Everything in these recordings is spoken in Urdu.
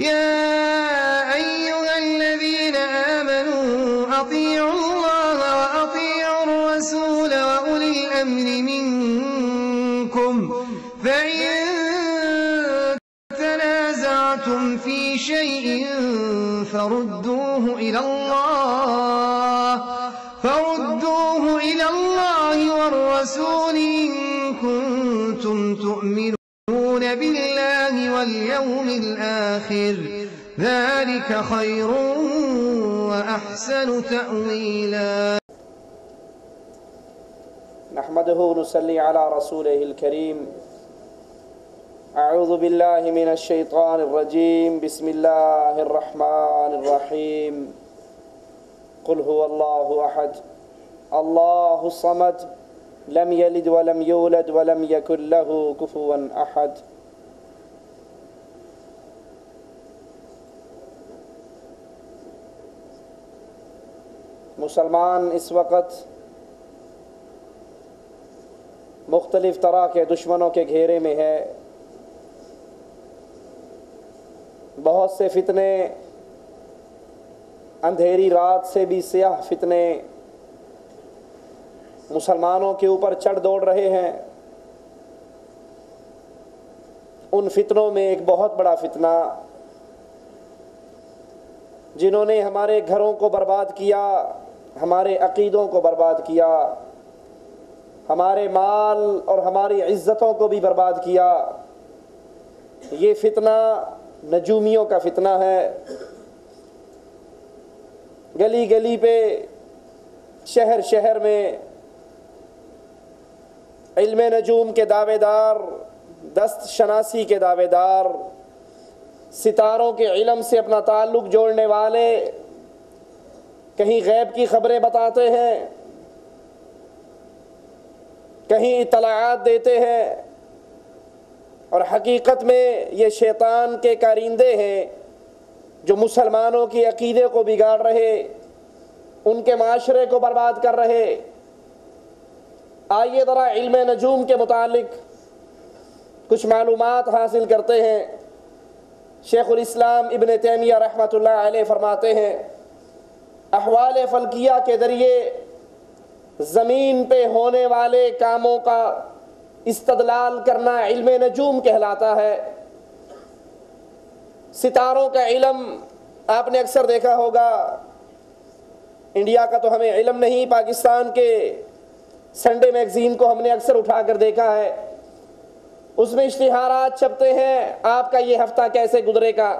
يا أيها الذين آمنوا أطيعوا الله وأطيعوا الرسول وأولي الأمر منكم فإن تنازعتم في شيء فردوه إلى الله والرسول إن كنتم تؤمنون بالله واليوم الآخر ذلك خير وأحسن تأويلا. نحمده ونصلي على رسوله الكريم. أعوذ بالله من الشيطان الرجيم. بسم الله الرحمن الرحيم. قل هو الله أحد الله الصمد لم يلد ولم يولد ولم يكن له كفوا أحد. مسلمان اس وقت مختلف طرح کے دشمنوں کے گھیرے میں ہے. بہت سے فتنے اندھیری رات سے بھی سیاہ فتنے مسلمانوں کے اوپر چڑھ دوڑ رہے ہیں. ان فتنوں میں ایک بہت بڑا فتنہ جنہوں نے ہمارے گھروں کو برباد کیا، ہمارے عقیدوں کو برباد کیا، ہمارے مال اور ہماری عزتوں کو بھی برباد کیا، یہ فتنہ نجومیوں کا فتنہ ہے. گلی گلی پہ، شہر شہر میں علم نجوم کے دعوے دار، دست شناسی کے دعوے دار، ستاروں کے علم سے اپنا تعلق جوڑنے والے کہیں غیب کی خبریں بتاتے ہیں، کہیں اطلاعات دیتے ہیں، اور حقیقت میں یہ شیطان کے کارندے ہیں جو مسلمانوں کی عقیدے کو بگاڑ رہے، ان کے معاشرے کو برباد کر رہے. آئیے ذرا علم نجوم کے متعلق کچھ معلومات حاصل کرتے ہیں. شیخ الاسلام ابن تیمیہ رحمۃ اللہ علیہ فرماتے ہیں احوال فلکیہ کے ذریعے زمین پہ ہونے والے کاموں کا استدلال کرنا علم نجوم کہلاتا ہے. ستاروں کا علم آپ نے اکثر دیکھا ہوگا، انڈیا کا تو ہمیں علم نہیں، پاکستان کے سنڈے میگزین کو ہم نے اکثر اٹھا کر دیکھا ہے. اس میں اشتہارات چھپتے ہیں، آپ کا یہ ہفتہ کیسے گزرے گا،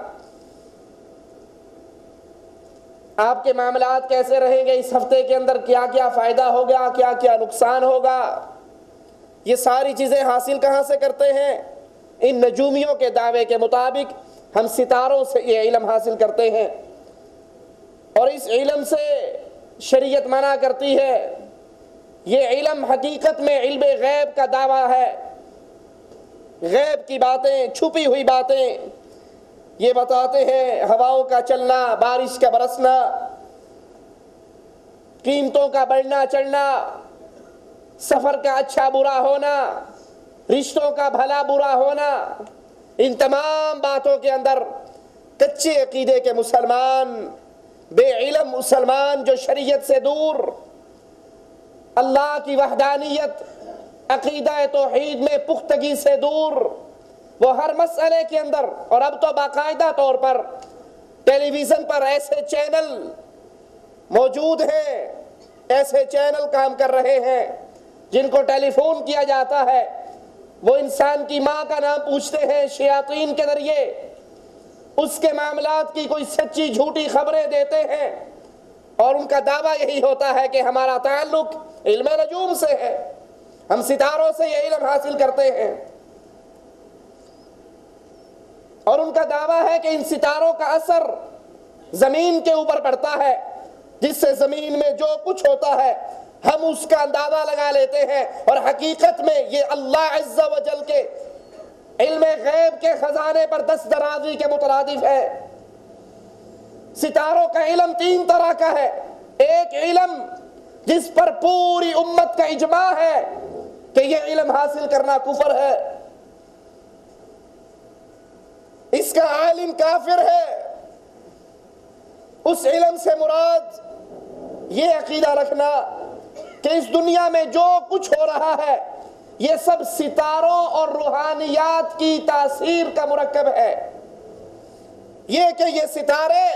آپ کے معاملات کیسے رہیں گے، اس ہفتے کے اندر کیا کیا فائدہ ہوگا، کیا کیا نقصان ہوگا. یہ ساری چیزیں حاصل کہاں سے کرتے ہیں؟ ان نجومیوں کے دعوے کے مطابق ہم ستاروں سے یہ علم حاصل کرتے ہیں، اور اس علم سے شریعت منع کرتی ہے. یہ علم حقیقت میں علم غیب کا دعویٰ ہے. غیب کی باتیں، چھپی ہوئی باتیں یہ بتاتے ہیں. ہواؤں کا چلنا، بارش کا برسنا، قیمتوں کا بڑھنا چڑھنا، سفر کا اچھا برا ہونا، رشتوں کا بھلا برا ہونا، ان تمام باتوں کے اندر کچے عقیدے کے مسلمان، بے علم مسلمان جو شریعت سے دور، اللہ کی وحدانیت، عقیدہ توحید میں پختگی سے دور، وہ ہر مسئلے کے اندر، اور اب تو باقاعدہ طور پر ٹیلی ویژن پر ایسے چینل موجود ہیں، ایسے چینل کام کر رہے ہیں جن کو ٹیلی فون کیا جاتا ہے، وہ انسان کی ماں کا نام پوچھتے ہیں شیاطین کے ذریعے، اس کے معاملات کی کوئی سچی جھوٹی خبریں دیتے ہیں، اور ان کا دعویٰ یہی ہوتا ہے کہ ہمارا تعلق علم نجوم سے ہے، ہم ستاروں سے یہ علم حاصل کرتے ہیں. اور ان کا دعویٰ ہے کہ ان ستاروں کا اثر زمین کے اوپر پڑتا ہے، جس سے زمین میں جو کچھ ہوتا ہے ہم اس کا اندازہ لگا لیتے ہیں، اور حقیقت میں یہ اللہ عز و جل کے علم غیب کے خزانے پر دست درازی کے مترادف ہے. ستاروں کا علم 3 طرح کا ہے. ایک علم جس پر پوری امت کا اجماع ہے کہ یہ علم حاصل کرنا کفر ہے. اس کا عالم کافر ہے۔ اس علم سے مراد یہ عقیدہ رکھنا کہ اس دنیا میں جو کچھ ہو رہا ہے یہ سب ستاروں اور روحانیات کی تاثیر کا مرکب ہے۔ یہ کہ یہ ستارے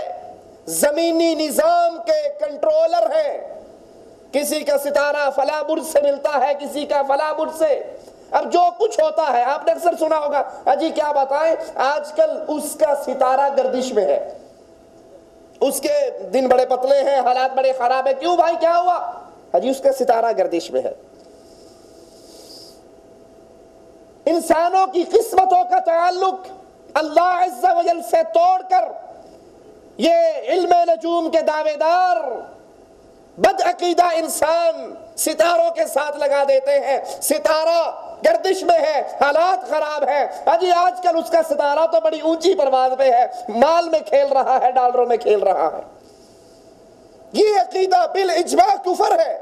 زمینی نظام کے کنٹرولر ہیں، کسی کا ستارہ فلاں برج سے ملتا ہے، کسی کا فلاں برج سے۔ اب جو کچھ ہوتا ہے آپ نے اکثر سنا ہوگا، اجی کیا بتائیں آج کل اس کا ستارہ گردش میں ہے، اس کے دن بڑے پتلے ہیں، حالات بڑے خراب ہیں، کیوں بھائی کیا ہوا؟ اجی اس کا ستارہ گردش میں ہے۔ انسانوں کی قسمتوں کا تعلق اللہ عز و جل سے توڑ کر یہ علم نجوم کے دعوے دار بد عقیدہ انسان ستاروں کے ساتھ لگا دیتے ہیں، ستارہ گردش میں ہے، حالات خراب ہیں، اجی آج کل اس کا ستارہ تو بڑی اونچی پرواز پہ ہے، مال میں کھیل رہا ہے، ڈالروں میں کھیل رہا ہے۔ یہ عقیدہ بالاجماع کفر ہے،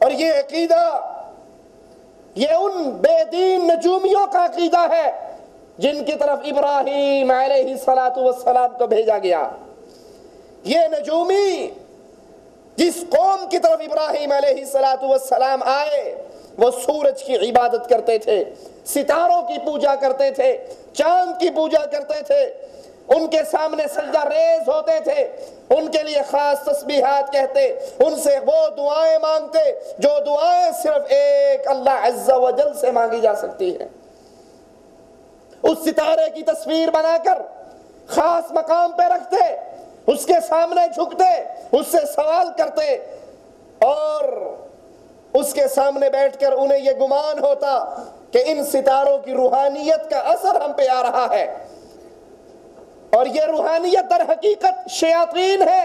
اور یہ عقیدہ یہ ان بے دین نجومیوں کا عقیدہ ہے جن کی طرف ابراہیم علیہ السلام کو بھیجا گیا۔ یہ نجومی جس قوم کی طرف ابراہیم علیہ السلام آئے وہ سورج کی عبادت کرتے تھے، ستاروں کی پوجا کرتے تھے، چاند کی پوجا کرتے تھے، ان کے سامنے سجدہ ریز ہوتے تھے، ان کے لیے خاص تسبیحات کہتے، ان سے وہ دعائیں مانگتے جو دعائیں صرف ایک اللہ عز و جل سے مانگی جا سکتی ہیں۔ اس ستارے کی تصویر بنا کر خاص مقام پہ رکھتے، اس کے سامنے جھکتے، اس سے سوال کرتے، اور اس کے سامنے بیٹھ کر انہیں یہ گمان ہوتا کہ ان ستاروں کی روحانیت کا اثر ہم پہ آ رہا ہے، اور یہ روحانیت در حقیقت شیاطین ہے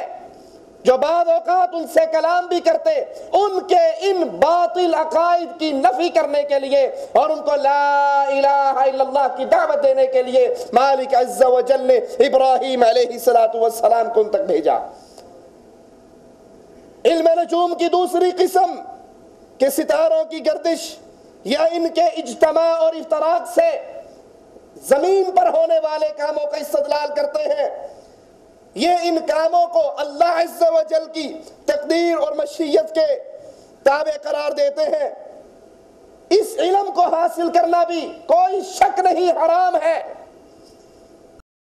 جو بعض اوقات ان سے کلام بھی کرتے ان کے ان باطل عقائد کی نفی کرنے کے لیے اور ان کو لا الہ الا اللہ کی دعوت دینے کے لیے مالک عز و جل نے ابراہیم علیہ السلام کو ان تک بھیجا۔ علم نجوم کی دوسری قسم کہ ستاروں کی گردش یا ان کے اجتماع اور افتراق سے زمین پر ہونے والے کاموں کا استدلال کرتے ہیں، یہ ان کاموں کو اللہ عز و جل کی تقدیر اور مشیت کے تابع قرار دیتے ہیں۔ اس علم کو حاصل کرنا بھی کوئی شک نہیں حرام ہے،